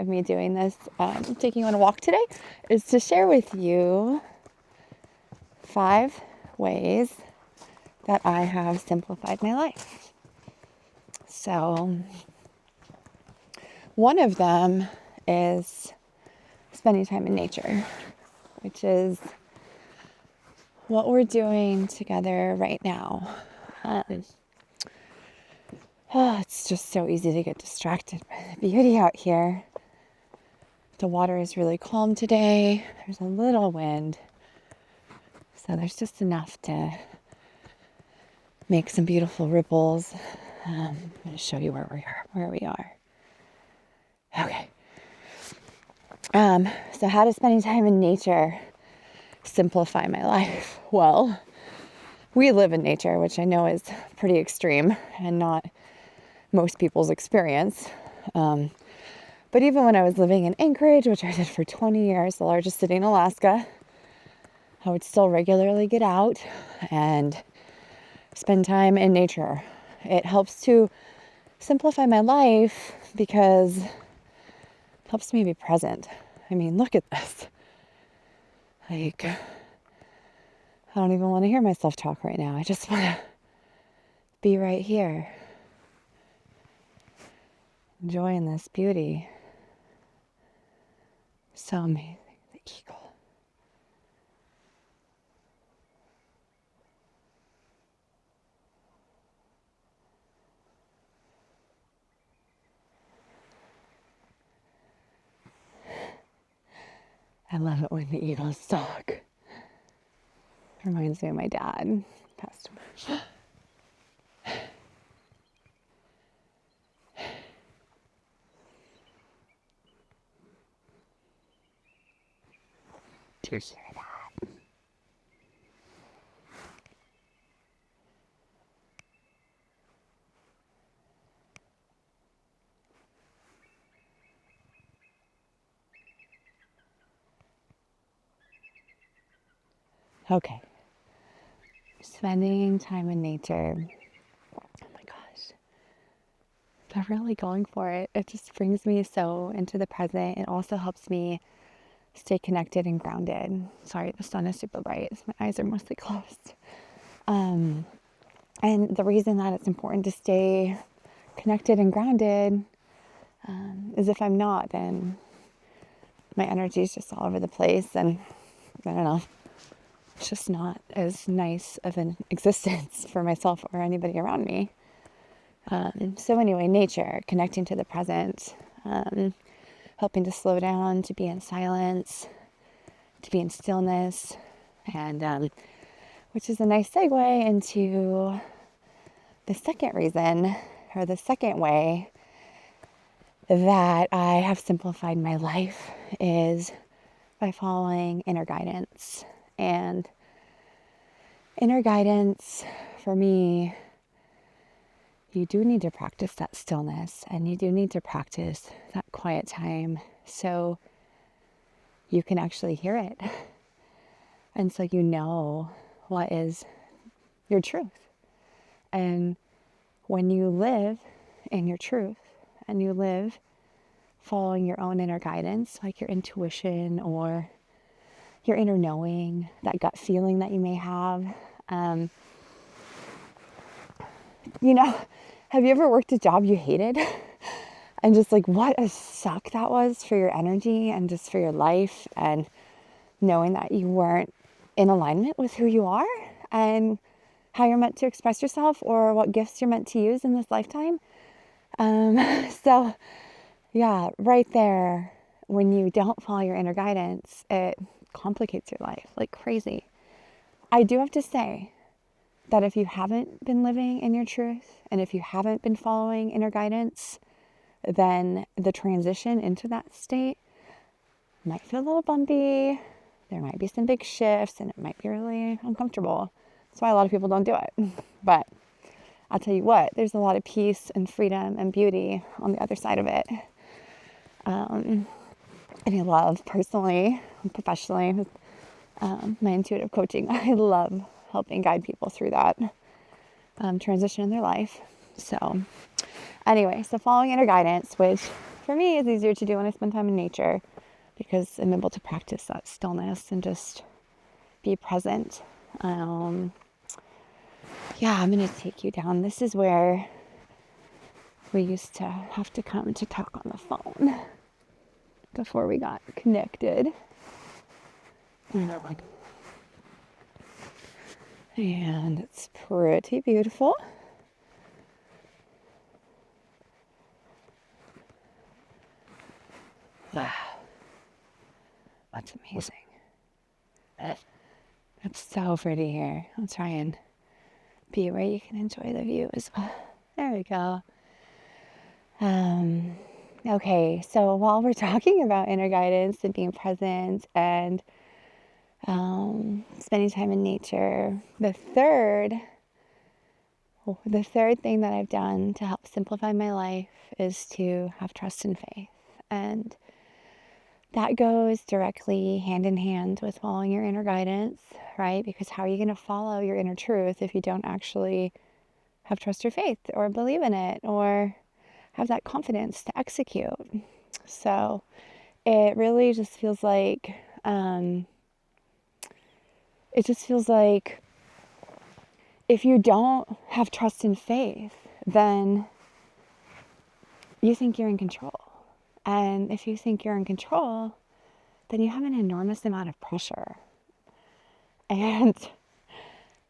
of me doing this, taking you on a walk today, is to share with you 5 ways that I have simplified my life. So one of them is spending time in nature, which is what we're doing together right now. It's just so easy to get distracted by the beauty out here. The water is really calm today. There's a little wind. So there's just enough to make some beautiful ripples. I'm going to show you where we are. Okay. So how does spending time in nature simplify my life? Well, we live in nature, which I know is pretty extreme and not most people's experience. But even when I was living in Anchorage, which I did for 20 years, the largest city in Alaska, I would still regularly get out and spend time in nature. It helps to simplify my life because it helps me be present. I mean, look at this. Like, I don't even want to hear myself talk right now. I just want to be right here, enjoying this beauty. So amazing. The eagle. I love it when the eagles talk. Reminds me of my dad. Passed away. To share that. Okay. Spending time in nature. Oh my gosh. I'm really going for it. It just brings me so into the present. It also helps me stay connected and grounded. Sorry, the sun is super bright. My eyes are mostly closed. And the reason that it's important to stay connected and grounded is if I'm not, then my energy is just all over the place. And I don't know, it's just not as nice of an existence for myself or anybody around me. So anyway, nature, connecting to the present, helping to slow down, to be in silence, to be in stillness, and which is a nice segue into the second reason, or the second way that I have simplified my life is by following inner guidance. And inner guidance, for me, you do need to practice that stillness, and you do need to practice that quiet time so you can actually hear it. And so you know what is your truth. And when you live in your truth and you live following your own inner guidance, like your intuition or your inner knowing, that gut feeling that you may have, have you ever worked a job you hated? And just like what a suck that was for your energy and just for your life, and knowing that you weren't in alignment with who you are and how you're meant to express yourself or what gifts you're meant to use in this lifetime. So yeah, right there, when you don't follow your inner guidance, it complicates your life like crazy. I do have to say that if you haven't been living in your truth and if you haven't been following inner guidance, then the transition into that state might feel a little bumpy. There might be some big shifts and it might be really uncomfortable. That's why a lot of people don't do it. But I'll tell you what, there's a lot of peace and freedom and beauty on the other side of it. And I love personally and professionally with my intuitive coaching. I love helping guide people through that transition in their life. So anyway, so following inner guidance, which for me, it's easier to do when I spend time in nature because I'm able to practice that stillness and just be present. Yeah, I'm going to take you down. This is where we used to have to come to talk on the phone before we got connected. And it's pretty beautiful. Wow. That's amazing. It's so pretty here. I'll try and be where you can enjoy the view as well. There we go. Okay, so while we're talking about inner guidance and being present and spending time in nature, the third thing that I've done to help simplify my life is to have trust and faith. And that goes directly hand in hand with following your inner guidance, right? Because how are you going to follow your inner truth if you don't actually have trust or faith or believe in it or have that confidence to execute? So it really just feels like, if you don't have trust and faith, then you think you're in control. And if you think you're in control, then you have an enormous amount of pressure. And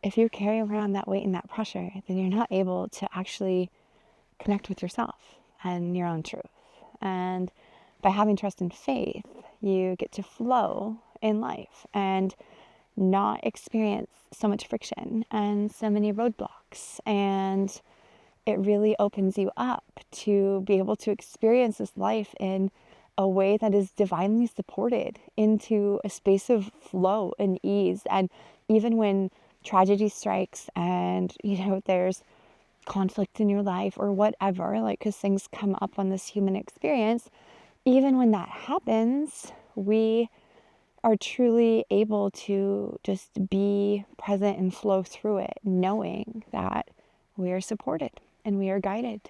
if you carry around that weight and that pressure, then you're not able to actually connect with yourself and your own truth. And by having trust and faith, you get to flow in life and not experience so much friction and so many roadblocks. And it really opens you up to be able to experience this life in a way that is divinely supported into a space of flow and ease. And even when tragedy strikes and, there's conflict in your life or whatever, because things come up on this human experience, even when that happens, we are truly able to just be present and flow through it, knowing that we are supported and we are guided.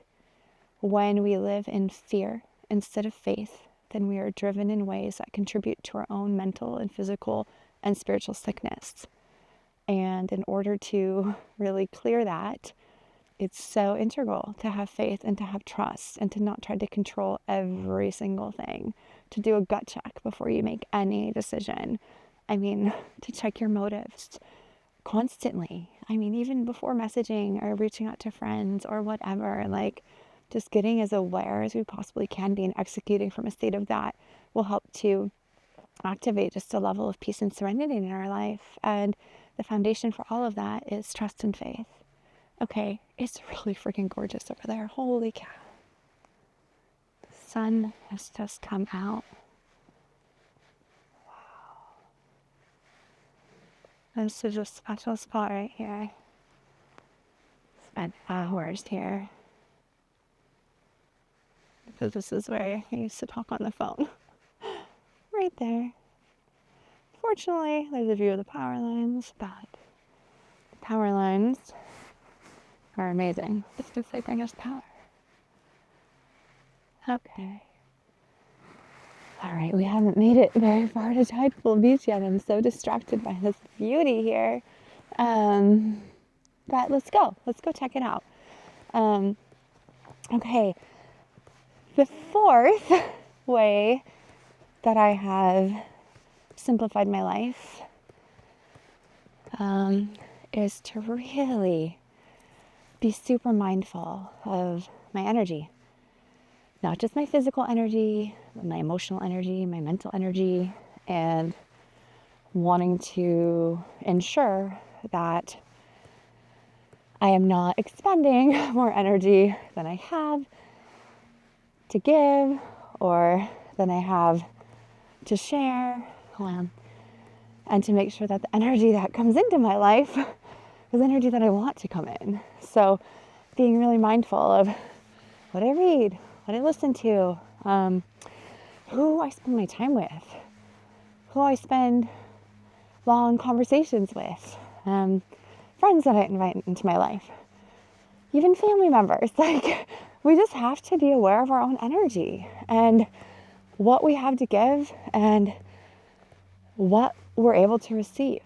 When we live in fear instead of faith, then we are driven in ways that contribute to our own mental and physical and spiritual sickness. And in order to really clear that, it's so integral to have faith and to have trust and to not try to control every single thing, to do a gut check before you make any decision. To check your motives constantly. Even before messaging or reaching out to friends or whatever, just getting as aware as we possibly can be and executing from a state of that will help to activate just a level of peace and serenity in our life. And the foundation for all of that is trust and faith. Okay, it's really freaking gorgeous over there. Holy cow. The sun has just come out. Wow. This is a special spot right here. Spent hours here. Because this is where I used to talk on the phone. Right there. Fortunately, there's a view of the power lines, but the power lines are amazing. Just because they bring us power. Okay. All right, we haven't made it very far to Tideful Beach yet. I'm so distracted by this beauty here. But let's go. Let's go check it out. Okay. The fourth way that I have simplified my life is to really be super mindful of my energy. Not just my physical energy, but my emotional energy, my mental energy, and wanting to ensure that I am not expending more energy than I have to give or than I have to share, and to make sure that the energy that comes into my life is energy that I want to come in. So being really mindful of what I read, what I listen to, who I spend my time with, who I spend long conversations with, friends that I invite into my life, even family members. we just have to be aware of our own energy and what we have to give and what we're able to receive.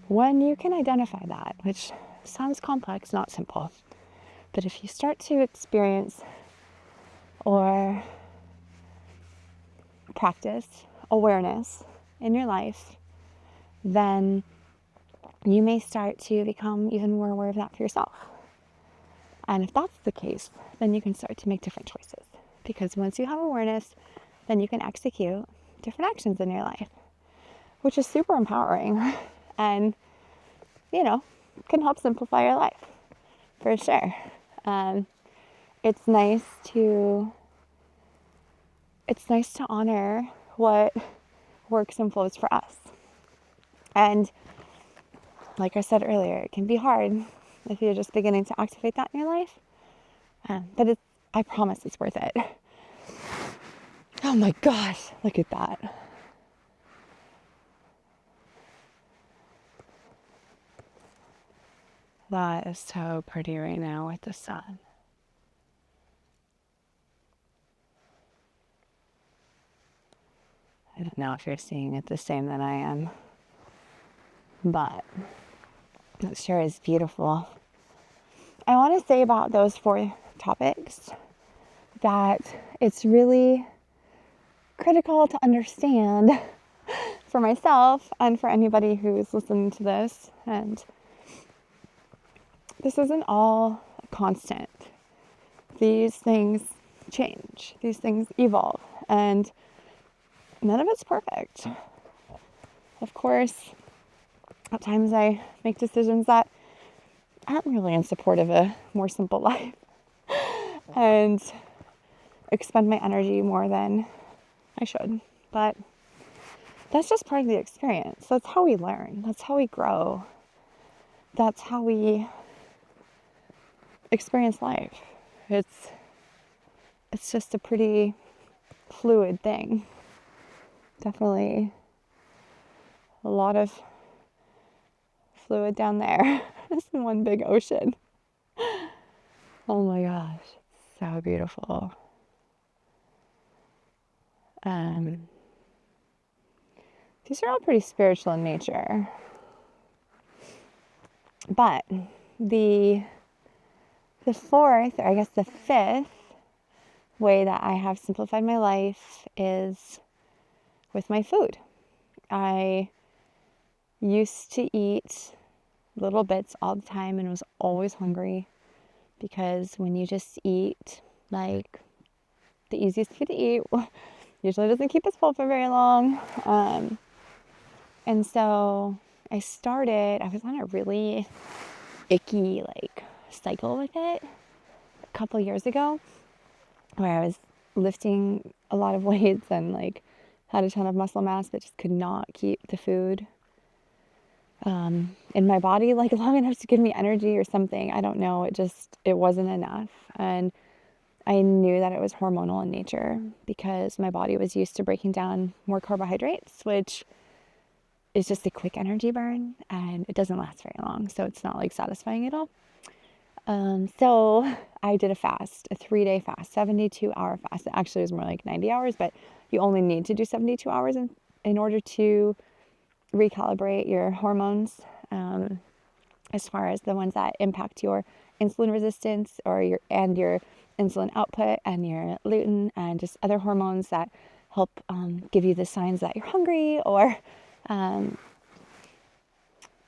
When you can identify that, which sounds complex, not simple, but if you start to experience or practice awareness in your life, then you may start to become even more aware of that for yourself. And if that's the case, then you can start to make different choices. Because once you have awareness, then you can execute different actions in your life, which is super empowering and, can help simplify your life for sure. It's nice to honor what works and flows for us. And like I said earlier, it can be hard if you're just beginning to activate that in your life. But I promise it's worth it. Oh my gosh, look at that. That is so pretty right now with the sun. I don't know if you're seeing it the same that I am, but it sure is beautiful. I want to say about those 4 topics that it's really critical to understand for myself and for anybody who's listening to this. And this isn't all constant. These things change. These things evolve. And none of it's perfect. Of course, at times I make decisions that aren't really in support of a more simple life and expend my energy more than I should. But that's just part of the experience. That's how we learn. That's how we grow. That's how we experience life. It's just a pretty fluid thing. Definitely a lot of fluid down there. It's one big ocean. Oh my gosh, so beautiful. These are all pretty spiritual in nature. But the 4th, or I guess the 5th way that I have simplified my life is with my food. I used to eat little bits all the time and was always hungry, because when you just eat like the easiest food to eat, usually doesn't keep us full for very long. And so I was on a really icky cycle with it a couple years ago, where I was lifting a lot of weights and had a ton of muscle mass, but just could not keep the food in my body long enough to give me energy or something. I don't know. It wasn't enough. And I knew that it was hormonal in nature, because my body was used to breaking down more carbohydrates, which is just a quick energy burn, and it doesn't last very long. So it's not satisfying at all. So I did a fast, a 3-day fast, 72-hour fast. It actually was more like 90 hours, but you only need to do 72 hours in order to recalibrate your hormones, as far as the ones that impact your insulin resistance or your insulin output and your lutein and just other hormones that help give you the signs that you're hungry, or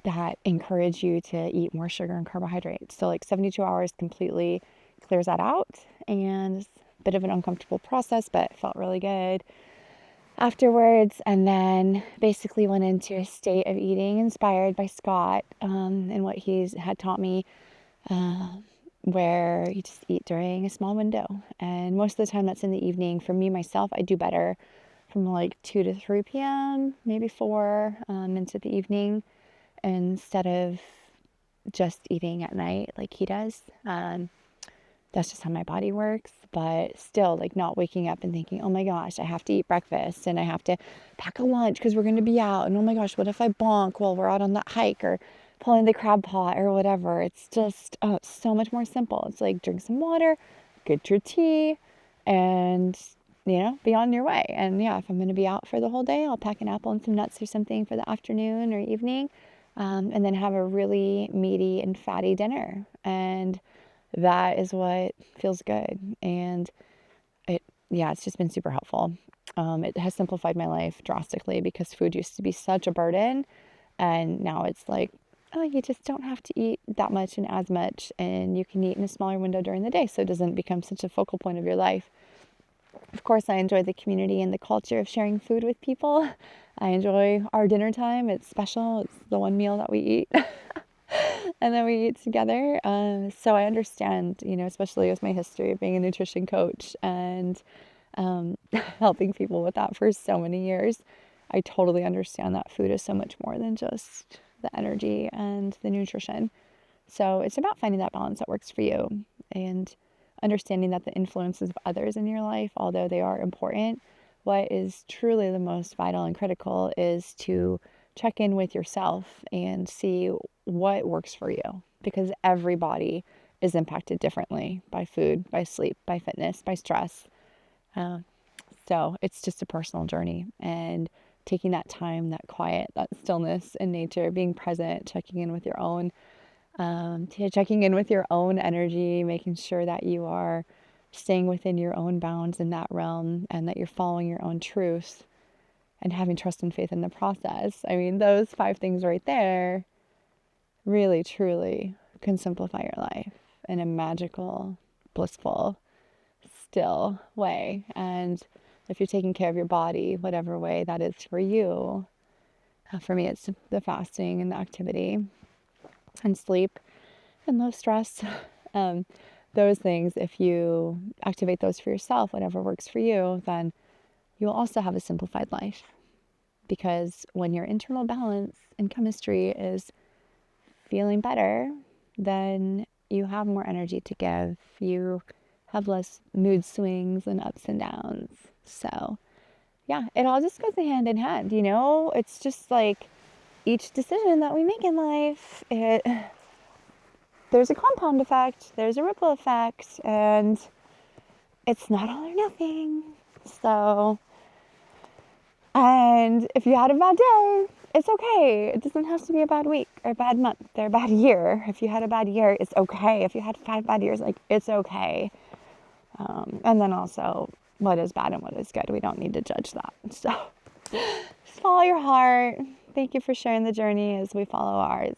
that encourage you to eat more sugar and carbohydrates. So 72 hours completely clears that out, and it's a bit of an uncomfortable process, but it felt really good afterwards. And then basically went into a state of eating inspired by Scott and what he's had taught me, where you just eat during a small window. And most of the time that's in the evening. For me, myself, I do better from 2 to 3 p.m., maybe 4 into the evening, instead of just eating at night like he does. That's just how my body works. But still, not waking up and thinking, oh my gosh, I have to eat breakfast and I have to pack a lunch because we're going to be out. And oh my gosh, what if I bonk while we're out on that hike? Or pulling the crab pot or whatever. It's just so much more simple. It's like drink some water, get your tea, and be on your way. And yeah, if I'm going to be out for the whole day, I'll pack an apple and some nuts or something for the afternoon or evening, and then have a really meaty and fatty dinner. And that is what feels good. And it's just been super helpful. It has simplified my life drastically because food used to be such a burden. And now it's like, oh, you just don't have to eat that much and as much. And you can eat in a smaller window during the day, so it doesn't become such a focal point of your life. Of course, I enjoy the community and the culture of sharing food with people. I enjoy our dinner time. It's special. It's the one meal that we eat. And then we eat together. So I understand, especially with my history of being a nutrition coach and helping people with that for so many years. I totally understand that food is so much more than just the energy and the nutrition. So it's about finding that balance that works for you and understanding that the influences of others in your life, although they are important, what is truly the most vital and critical is to check in with yourself and see what works for you, because everybody is impacted differently by food, by sleep, by fitness, by stress. So it's just a personal journey, and taking that time, that quiet, that stillness in nature, being present, checking in with your own energy, making sure that you are staying within your own bounds in that realm and that you're following your own truth and having trust and faith in the process. I mean, those 5 things right there really, truly can simplify your life in a magical, blissful, still way. And if you're taking care of your body, whatever way that is for you, for me, it's the fasting and the activity and sleep and low stress. Those things, if you activate those for yourself, whatever works for you, then you will also have a simplified life. Because when your internal balance and chemistry is feeling better, then you have more energy to give. You have less mood swings and ups and downs. So yeah, it all just goes hand in hand, It's just like each decision that we make in life, there's a compound effect, there's a ripple effect, and it's not all or nothing. So, and if you had a bad day, it's okay. It doesn't have to be a bad week or a bad month or a bad year. If you had a bad year, it's okay. If you had 5 bad years, it's okay. And then also, what is bad and what is good. We don't need to judge that. So just follow your heart. Thank you for sharing the journey as we follow ours.